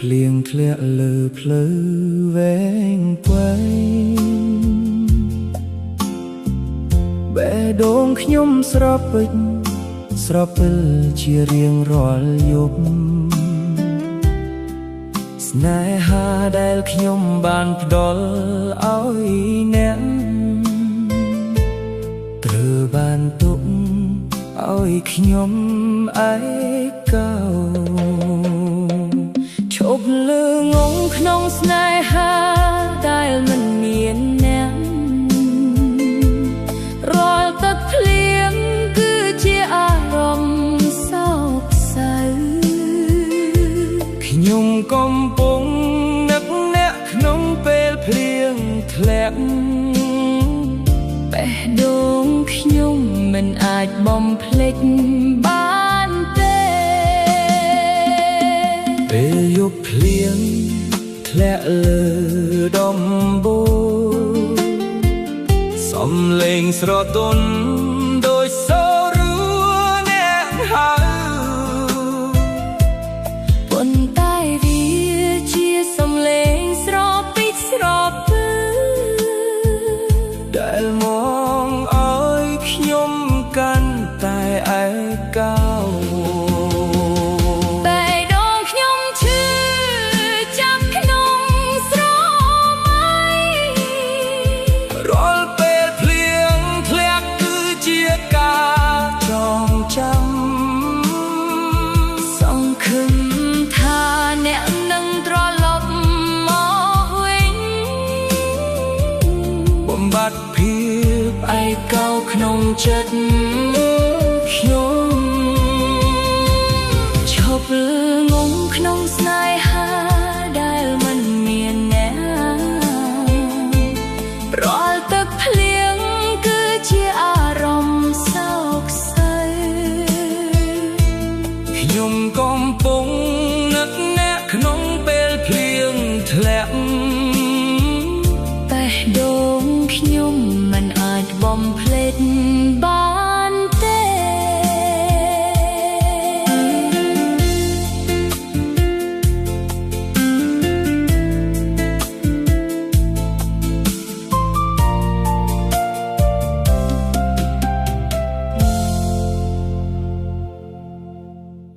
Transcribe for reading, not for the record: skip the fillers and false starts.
ភ្លៀងធ្លាក់លើភ្លៅវែងវែងបេះដូងខ្ញុំស្រពេចស្រពិលជារៀងរាល់យប់ស្នេហាដែលខ្ញុំបានផ្ដល់ឲ្យអ្នកត្រូវបានទុកឲ្យខ្ញុំឯកោឈប់លើងងក្នុងស្នេហាដែលមិនមានអ្នករាល់ទឹកភ្លៀងគឺជាអារម្មណ៍សោកសៅខ្ញុំកំពុងនឹកអ្នកក្នុងពេលភ្លៀងធ្លាក់បេះដូងខ្ញុំមិនអាចបំភ្លេចបានទេពេលយប់ភ្លៀងធ្លាក់លើដំបូលសំឡេងស្រទន់ដោយសូររួអ្នកហៅប៉ុន្តែវាជាសំឡេងស្រពីចស្រពើដែលមកឲ្យខ្ញុំកាន់តែឯកោសង្ឃឹមថាអ្នកនឹងត្រឡប់មកវិញបំបត្តិភាពឯកោក្នុងចិត្តខ្ញុំឈប់ងងក្នុងស្នេហាដែលមិនមានអ្នករាល់ទឹកភ្លៀងគឺជាអារម្មណ៍សោកសៅខ្ញុំកំពុង